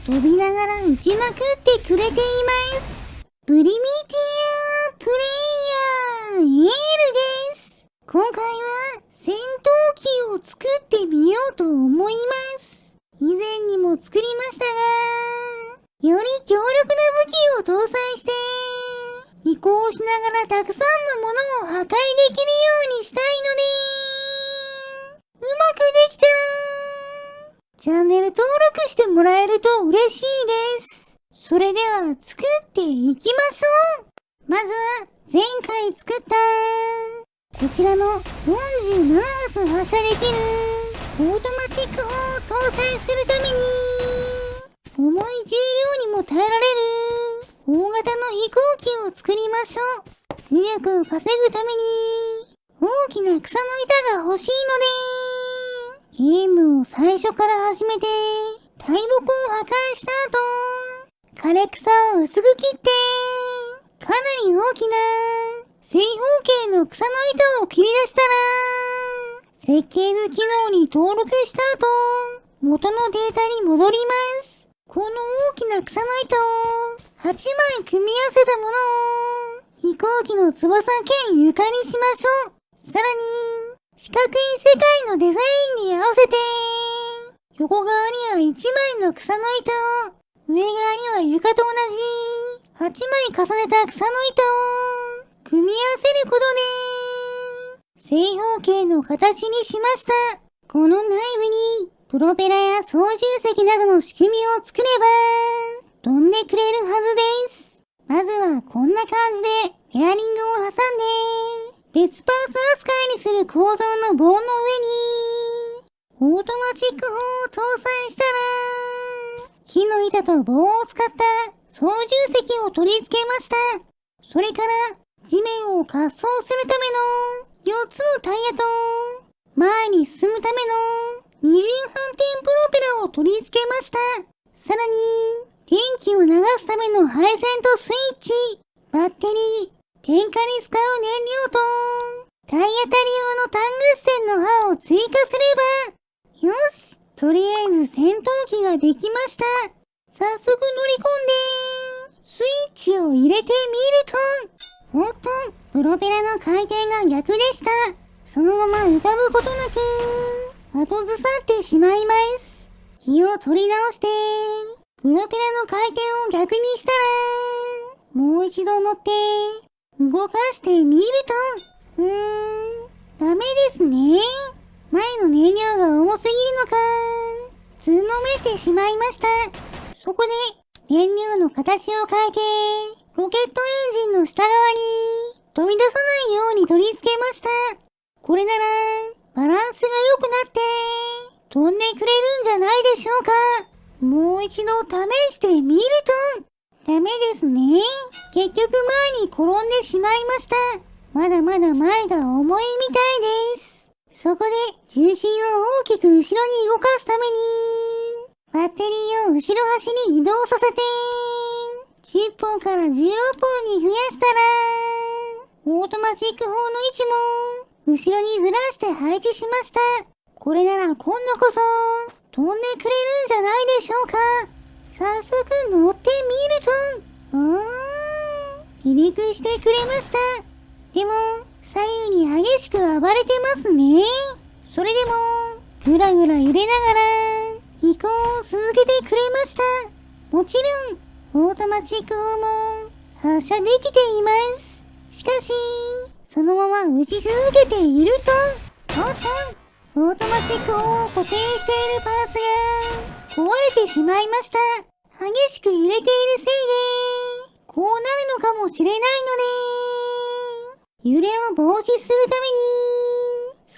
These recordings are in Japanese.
飛びながら打ちまくってくれています。プリミティアプレイヤーエールです。今回は戦闘機を作ってみようと思います。以前にも作りましたが、より強力な武器を搭載して移行しながらたくさんのものを破壊できるようにしたいので、うまくできたらチャンネル登録してもらえると嬉しいです。それでは作っていきましょう。まずは前回作ったこちらの47発発射できるオートマチック砲を搭載するために、重い重量にも耐えられる大型の飛行機を作りましょう。威力を稼ぐために大きな草の板が欲しいので、ゲームを最初から始めて大木を破壊した後、枯れ草を薄く切ってかなり大きな正方形の草の糸を切り出したら、設計図機能に登録した後、元のデータに戻ります。この大きな草の糸を8枚組み合わせたものを飛行機の翼兼床にしましょう。さらに四角い世界のデザインに合わせて、横側には1枚の草の糸を、上側には床と同じ8枚重ねた草の糸を組み合わせることで正方形の形にしました。この内部にプロペラや操縦席などの仕組みを作れば飛んでくれるはずです。まずはこんな感じでペアリングを挟んで別パーツ扱いにする構造の棒の上にオートマチック砲を搭載したら、木の板と棒を使った操縦席を取り付けました。それから地面を滑走するための4つのタイヤと前に進むための二重反転プロペラを取り付けました。さらに電気を流すための配線とスイッチ、バッテリー、点火に使う燃料と体当たり用のタングステンの刃を追加すれば、よし、とりあえず戦闘機ができました。早速乗り込んでスイッチを入れてみると、おっと、プロペラの回転が逆でした。そのまま浮かぶことなく後ずさってしまいます。気を取り直してプロペラの回転を逆にしたら、もう一度乗って動かしてみると、ダメですね。前の燃料が重すぎるのか、つんのめってしまいました。そこで燃料の形を変えてロケットエンジンの下側に飛び出さないように取り付けました。これならバランスが良くなって飛んでくれるんじゃないでしょうか。もう一度試してみると、ダメですね。結局前に転んでしまいました。まだまだ前が重いみたいです。そこで重心を大きく後ろに動かすためにバッテリーを後ろ端に移動させて10本から16本に増やしたら、オートマチック砲の位置も後ろにずらして配置しました。これなら今度こそ飛んでくれるんじゃないでしょうか。早速乗ってみると、離陸してくれました。でも左右に激しく暴れてますね。それでもぐらぐら揺れながら飛行を続けてくれました。もちろんオートマチック砲も発射できています。しかしそのまま撃ち続けていると、オートマチック砲を固定しているパーツが壊れてしまいました。激しく揺れているせいでこうなるのかもしれないので、揺れを防止するために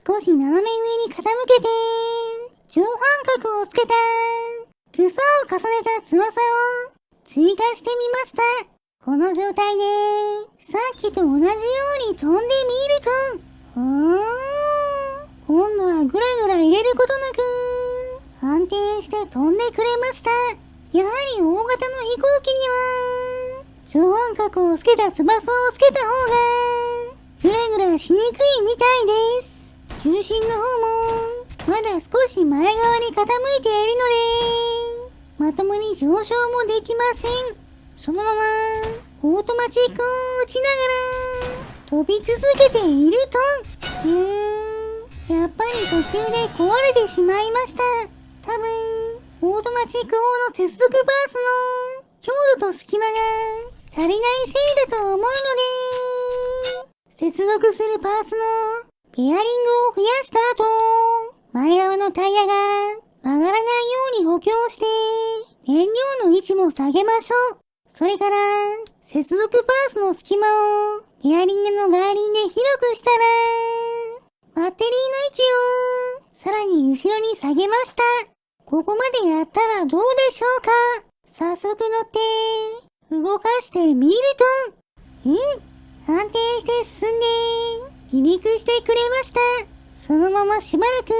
少し斜め上に傾けて上半角をつけた草を重ねた翼を追加してみました。この状態でさっきと同じように飛んでみると、今度はぐらぐら入れることなく安定して飛んでくれました。やはり大型の飛行機には上半角をつけた翼をつけた方がぐらぐらしにくいみたいです。重心の方もまだ少し前側に傾いているので、まともにに上昇もできません。そのままオートマチックを打ちながら飛び続けていると、やっぱり途中で壊れてしまいました。多分オートマチック王の接続パースの強度と隙間が足りないせいだと思うので、接続するパースのペアリングを増やした後、前側のタイヤが曲がらないように補強して燃料の位置も下げましょう。それから接続パースの隙間をペアリングの外輪で広くしたら、バッテリーの位置をさらに後ろに下げました。ここまでやったらどうでしょうか。早速乗って動かしてみると、安定して進んで離陸してくれました。そのまましばらく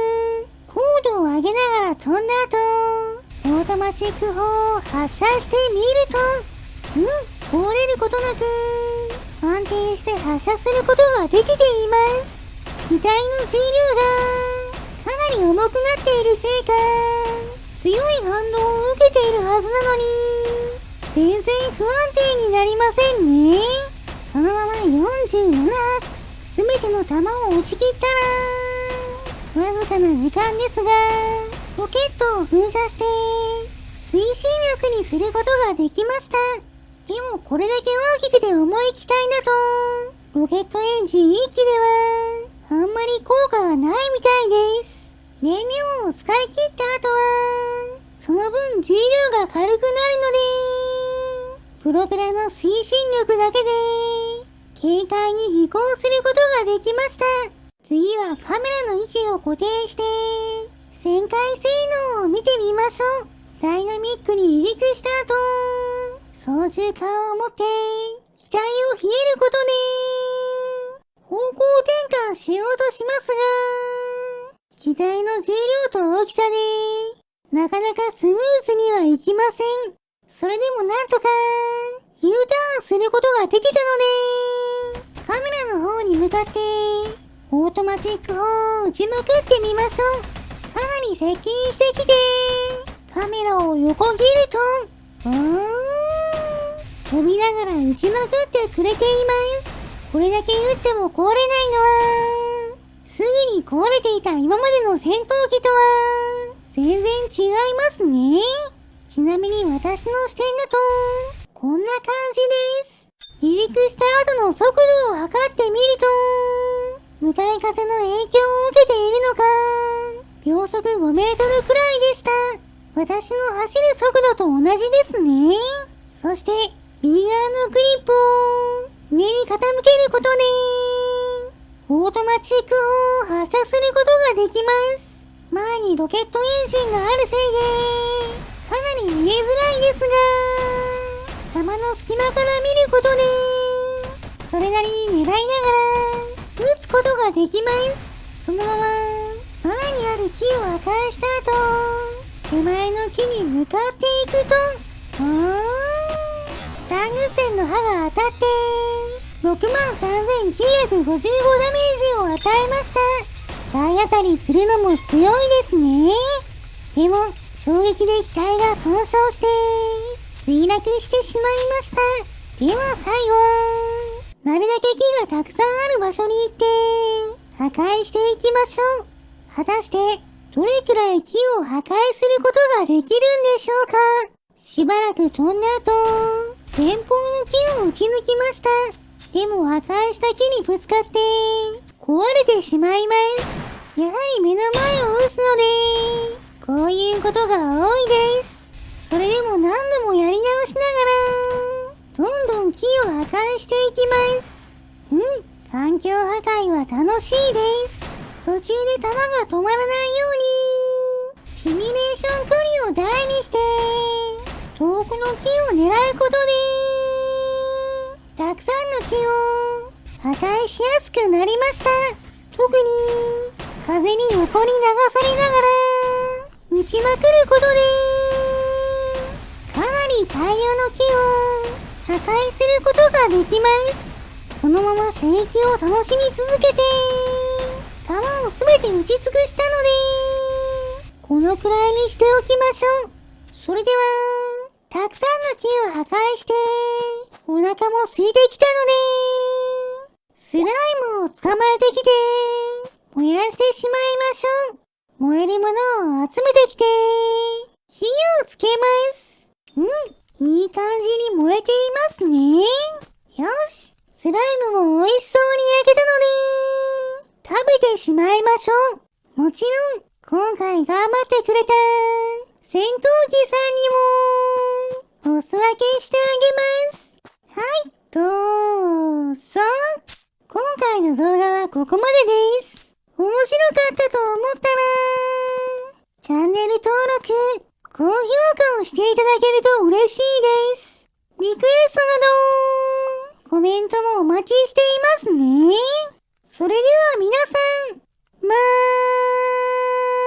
高度を上げながら飛んだ後、オートマチック砲を発射してみると、壊れることなく安定して発射することができています。機体の重量がかなり重くなっているせいか、強い反動を受けているはずなのに全然不安定になりませんね。そのまま47発すべての弾を押し切ったら、わずかな時間ですがロケットを噴射して推進力にすることができました。でもこれだけ大きくて重い機体だとロケットエンジン1機ではあんまり効果がないみたいです。燃料を使い切った後はその分重量が軽くなるので、プロペラの推進力だけで軽快に飛行することができました。次はカメラの位置を固定して旋回性能を見てみましょう。ダイナミックに離陸した後、操縦桿を持って機体をひねることで方向転換しようとしますが、機体の重量と大きさでなかなかスムーズにはいきません。それでもなんとか U ターンすることができたので、カメラの方に向かってオートマチックを打ちまくってみましょう。かなり接近してきてカメラを横切ると、飛びながら打ちまくってくれています。これだけ打っても壊れないのは、すぐに壊れていた今までの戦闘機とは全然違いますね。ちなみに私の視点だとこんな感じです。離陸した後の速度を測ってみると、向かい風の影響を受けているのか秒速5メートルくらいでした。私の走る速度と同じですね。そして右側のグリップを上に傾けることでオートマチックを発射することができます。前にロケットエンジンがあるせいでかなり見えづらいですが、弾の隙間から見ることでそれなりに狙いながら撃つことができます。そのまま前にある木を破壊した後、手前の木に向かっていくと、タングステンの刃が当たって63,955ダメージを与えました。体当たりするのも強いですね。でも衝撃で機体が損傷して墜落してしまいました。では最後はなるだけ木がたくさんある場所に行って破壊していきましょう。果たしてどれくらい木を破壊することができるんでしょうか。しばらく飛んだ後、前方の木を撃ち抜きました。でも破壊した木にぶつかって壊れてしまいます。やはり目の前を撃つのでこういうことが多いです。それでも何度もやり直しながらどんどん木を破壊していきます。環境破壊は楽しいです。途中で弾が止まらないようにシミュレーション距離を大にして遠くの木を狙うことでたくさんの木を破壊しやすくなりました。特に風に横に流されながら打ちまくることでかなり大量の木を破壊することができます。そのまま射撃を楽しみ続けて弾をすべて撃ち尽くしたのでこのくらいにしておきましょう。それではたくさんの木を破壊して、お腹も空いてきたので、スライムを捕まえてきて、燃やしてしまいましょう。燃えるものを集めてきて、火をつけます。いい感じに燃えていますね。よし、スライムも美味しそうに焼けたので、食べてしまいましょう。もちろん、今回頑張ってくれた戦闘機さんにもお裾分けしてあげます。はい、どうぞ。今回の動画はここまでです。面白かったと思ったら、チャンネル登録、高評価をしていただけると嬉しいです。リクエストなど、コメントもお待ちしていますね。それでは皆さん、まー